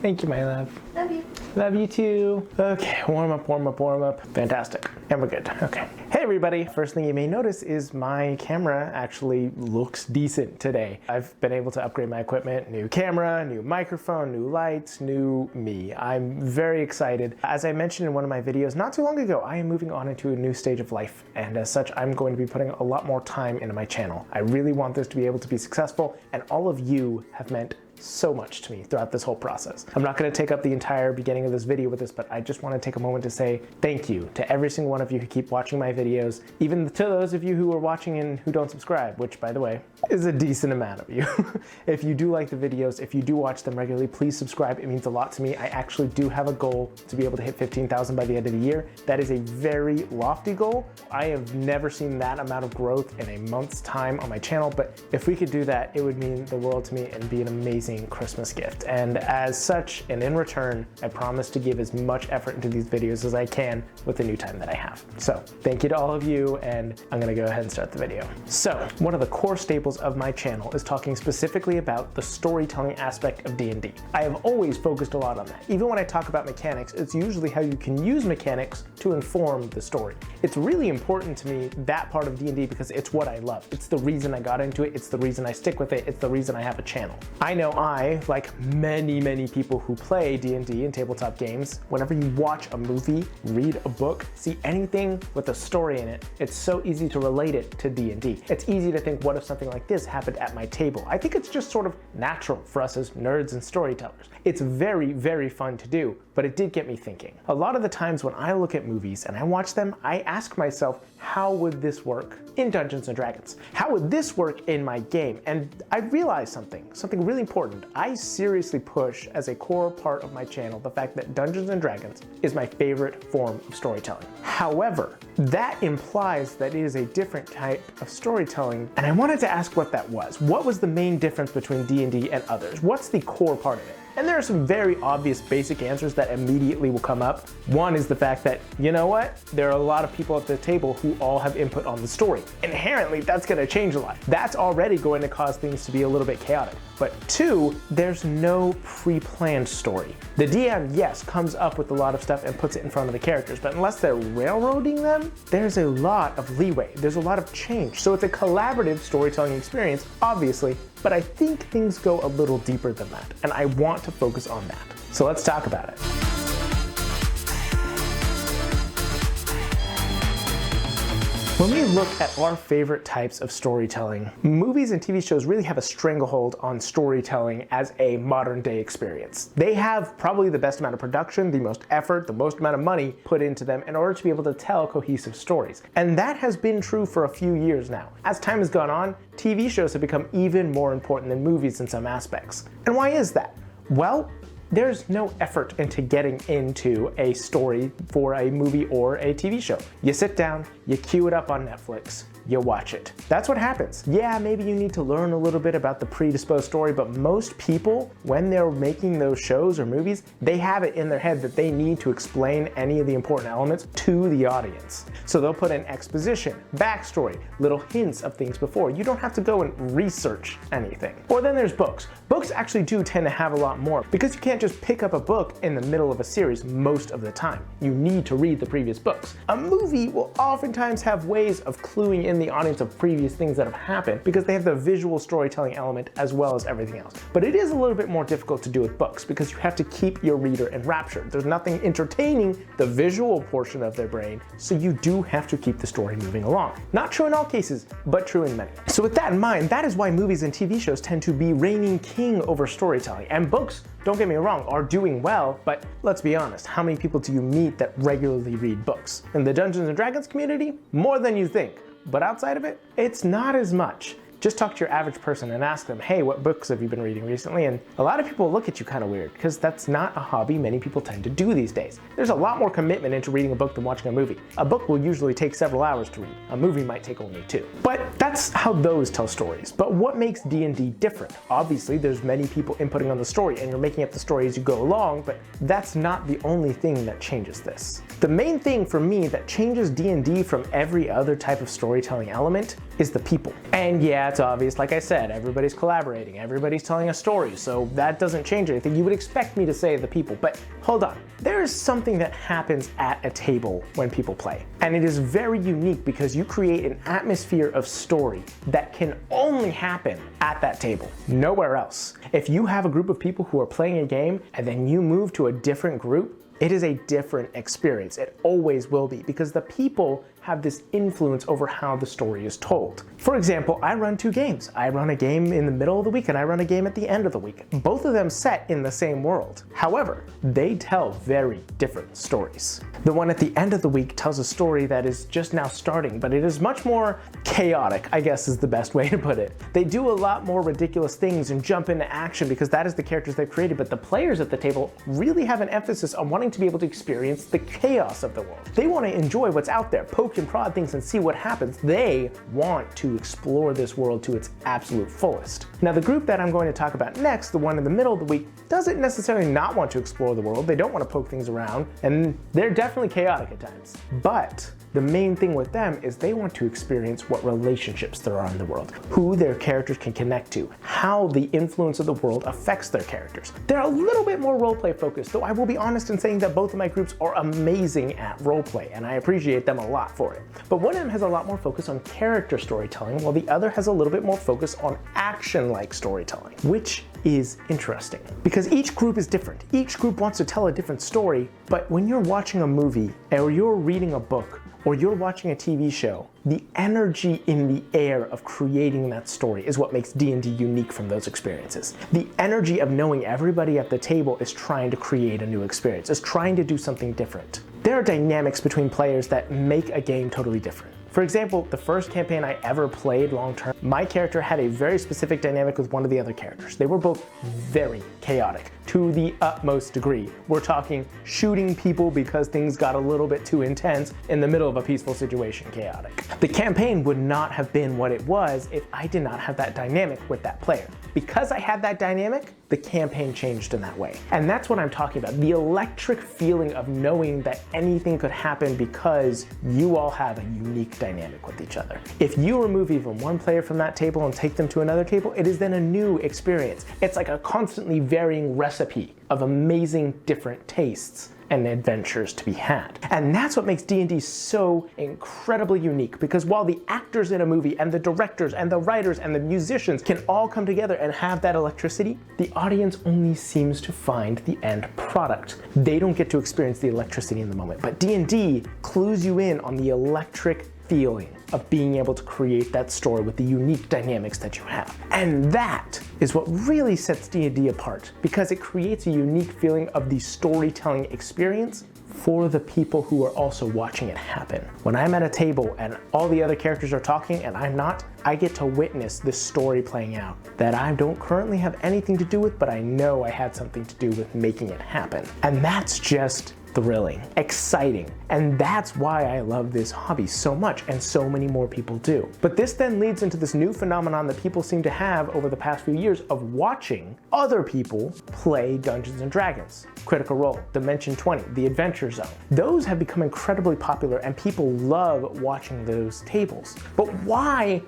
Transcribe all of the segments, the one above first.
Thank you, my love. Love you. Love you too. Okay, warm up, warm up, warm up. Fantastic. And we're good. Okay. Hey everybody. First thing you may notice is my camera actually looks decent today. I've been able to upgrade my equipment. New camera, new microphone, new lights, new me. I'm very excited. As I mentioned in one of my videos not too long ago, I am moving on into a new stage of life. And as such, I'm going to be putting a lot more time into my channel. I really want this to be able to be successful, and all of you have meant so much to me throughout this whole process. I'm not going to take up the entire beginning of this video with this, but I just want to take a moment to say thank you to every single one of you who keep watching my videos, even to those of you who are watching and who don't subscribe, which, by the way, is a decent amount of you. If you do like the videos, if you do watch them regularly, please subscribe. It means a lot to me. I actually do have a goal to be able to hit 15,000 by the end of the year. That is a very lofty goal. I have never seen that amount of growth in a month's time on my channel, but if we could do that, it would mean the world to me and be an amazing Christmas gift. And as such, and in return, I promise to give as much effort into these videos as I can with the new time that I have. So thank you to all of you, and I'm gonna go ahead and start the video. So one of the core staples of my channel is talking specifically about the storytelling aspect of D&D. I have always focused a lot on that. Even when I talk about mechanics, it's usually how you can use mechanics to inform the story. It's really important to me, that part of D&D, because it's what I love. It's the reason I got into it. It's the reason I stick with it. It's the reason I have a channel. I know like many people who play D&D and tabletop games, whenever you watch a movie, read a book, see anything with a story in it, it's so easy to relate it to D&D. It's easy to think, what if something like this happened at my table? I think it's just sort of natural for us as nerds and storytellers. It's very fun to do, but it did get me thinking. A lot of the times when I look at movies and I watch them, I ask myself, how would this work in Dungeons and Dragons? How would this work in my game? And I realized something really important. I seriously push as a core part of my channel the fact that Dungeons and Dragons is my favorite form of storytelling. However, that implies that it is a different type of storytelling, and I wanted to ask what that was. What was the main difference between D&D and others? What's the core part of it? And there are some very obvious basic answers that immediately will come up. One is the fact that, you know what? There are a lot of people at the table who all have input on the story. Inherently, that's going to change a lot. That's already going to cause things to be a little bit chaotic. But two, there's no pre-planned story. The DM, yes, comes up with a lot of stuff and puts it in front of the characters, but unless they're railroading them, there's a lot of leeway. There's a lot of change. So it's a collaborative storytelling experience, obviously, but I think things go a little deeper than that, and I want to focus on that. So let's talk about it. When we look at our favorite types of storytelling, movies and TV shows really have a stranglehold on storytelling as a modern day experience. They have probably the best amount of production, the most effort, the most amount of money put into them in order to be able to tell cohesive stories. And that has been true for a few years now. As time has gone on, TV shows have become even more important than movies in some aspects. And why is that? Well, there's no effort into getting into a story for a movie or a TV show. You sit down, you queue it up on Netflix, you watch it. That's what happens. Yeah, maybe you need to learn a little bit about the predisposed story, but most people, when they're making those shows or movies, they have it in their head that they need to explain any of the important elements to the audience. So they'll put in exposition, backstory, little hints of things before. You don't have to go and research anything. Or then there's books. Books actually do tend to have a lot more, because you can't just pick up a book in the middle of a series most of the time. You need to read the previous books. A movie will oftentimes have ways of cluing in the audience of previous things that have happened, because they have the visual storytelling element as well as everything else. But it is a little bit more difficult to do with books, because you have to keep your reader enraptured. There's nothing entertaining the visual portion of their brain, so you do have to keep the story moving along. Not true in all cases, but true in many. So with that in mind, that is why movies and TV shows tend to be reigning king over storytelling. And books, don't get me wrong, are doing well, but let's be honest, how many people do you meet that regularly read books? In the Dungeons and Dragons community, more than you think. But outside of it, it's not as much. Just talk to your average person and ask them, hey, what books have you been reading recently? And a lot of people look at you kind of weird, because that's not a hobby many people tend to do these days. There's a lot more commitment into reading a book than watching a movie. A book will usually take several hours to read. A movie might take only 2. But that's how those tell stories. But what makes D&D different? Obviously, there's many people inputting on the story, and you're making up the story as you go along, but that's not the only thing that changes this. The main thing for me that changes D&D from every other type of storytelling element is the people. And yeah, it's obvious, like I said, everybody's collaborating, everybody's telling a story, so that doesn't change anything. You would expect me to say the people, but hold on. There is something that happens at a table when people play, and it is very unique because you create an atmosphere of story that can only happen at that table, nowhere else. If you have a group of people who are playing a game and then you move to a different group, it is a different experience. It always will be, because the people have this influence over how the story is told. For example, I run 2 games. I run a game in the middle of the week and I run a game at the end of the week. Both of them set in the same world. However, they tell very different stories. The one at the end of the week tells a story that is just now starting, but it is much more chaotic, I guess is the best way to put it. They do a lot more ridiculous things and jump into action because that is the characters they've created, but the players at the table really have an emphasis on wanting to be able to experience the chaos of the world. They want to enjoy what's out there, poke and prod things and see what happens. They want to explore this world to its absolute fullest. Now, the group that I'm going to talk about next, the one in the middle of the week, doesn't necessarily not want to explore the world. They don't want to poke things around, and they're definitely chaotic at times. But the main thing with them is they want to experience what relationships there are in the world, who their characters can connect to, how the influence of the world affects their characters. They're a little bit more roleplay focused, though I will be honest in saying that both of my groups are amazing at roleplay, and I appreciate them a lot for it. But one of them has a lot more focus on character storytelling, while the other has a little bit more focus on action-like storytelling, which is interesting because each group is different. Each group wants to tell a different story, but when you're watching a movie or you're reading a book or you're watching a TV show, the energy in the air of creating that story is what makes D&D unique from those experiences. The energy of knowing everybody at the table is trying to create a new experience, is trying to do something different. There are dynamics between players that make a game totally different. For example, the first campaign I ever played long-term, my character had a very specific dynamic with one of the other characters. They were both very chaotic to the utmost degree. We're talking shooting people because things got a little bit too intense in the middle of a peaceful situation, chaotic. The campaign would not have been what it was if I did not have that dynamic with that player. Because I had that dynamic, the campaign changed in that way. And that's what I'm talking about, the electric feeling of knowing that anything could happen because you all have a unique dynamic with each other. If you remove even one player from that table and take them to another table, it is then a new experience. It's like a constantly varying recipe of amazing different tastes and adventures to be had. And that's what makes D&D so incredibly unique, because while the actors in a movie and the directors and the writers and the musicians can all come together and have that electricity, the audience only seems to find the end product. They don't get to experience the electricity in the moment, but D&D clues you in on the electric feeling of being able to create that story with the unique dynamics that you have. And that is what really sets D&D apart, because it creates a unique feeling of the storytelling experience for the people who are also watching it happen. When I'm at a table and all the other characters are talking and I'm not, I get to witness this story playing out that I don't currently have anything to do with, but I know I had something to do with making it happen. And that's just thrilling, exciting, and that's why I love this hobby so much, and so many more people do. But this then leads into this new phenomenon that people seem to have over the past few years of watching other people play Dungeons and Dragons, Critical Role, Dimension 20, The Adventure Zone. Those have become incredibly popular and people love watching those tables. But why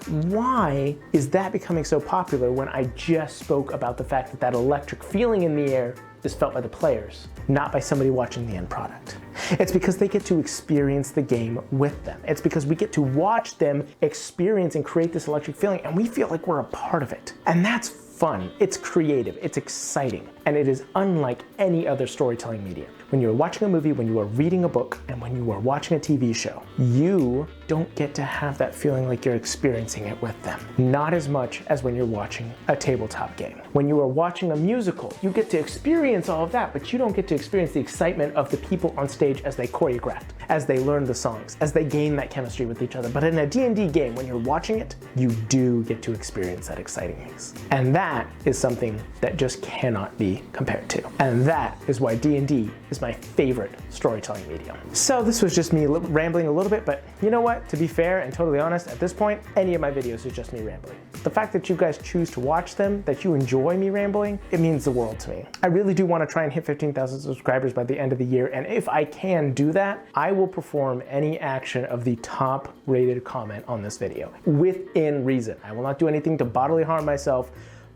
is that becoming so popular when I just spoke about the fact that that electric feeling in the air is felt by the players, not by somebody watching the end product? It's because they get to experience the game with them. It's because we get to watch them experience and create this electric feeling, and we feel like we're a part of it. And that's fun, it's creative, it's exciting, and it is unlike any other storytelling medium. When you're watching a movie, when you are reading a book, and when you are watching a TV show, you don't get to have that feeling like you're experiencing it with them. Not as much as when you're watching a tabletop game. When you are watching a musical, you get to experience all of that, but you don't get to experience the excitement of the people on stage as they choreographed, as they learn the songs, as they gain that chemistry with each other. But in a D&D game, when you're watching it, you do get to experience that exciting mix. And that that is something that just cannot be compared to. And that is why D&D is my favorite storytelling medium. So this was just me rambling a little bit, but you know what? To be fair and totally honest, at this point, any of my videos is just me rambling. The fact that you guys choose to watch them, that you enjoy me rambling, it means the world to me. I really do want to try and hit 15,000 subscribers by the end of the year, and if I can do that, I will perform any action of the top rated comment on this video, within reason. I will not do anything to bodily harm myself,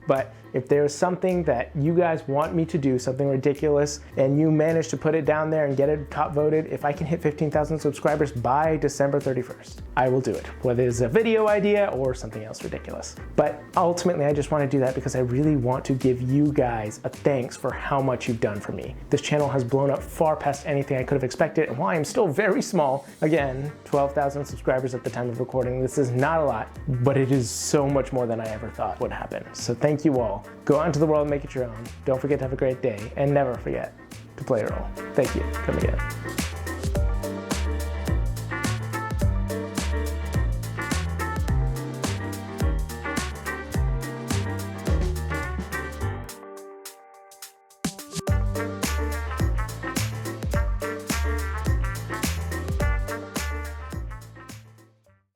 but if there's something that you guys want me to do, something ridiculous, and you manage to put it down there and get it top voted, if I can hit 15,000 subscribers by December 31st, I will do it, whether it's a video idea or something else ridiculous. But ultimately, I just want to do that because I really want to give you guys a thanks for how much you've done for me. This channel has blown up far past anything I could have expected, and while I'm still very small, again, 12,000 subscribers at the time of recording, this is not a lot, but it is so much more than I ever thought would happen. So thank you all. Go out into the world and make it your own. Don't forget to have a great day, and never forget to play a role. Thank you. Come again.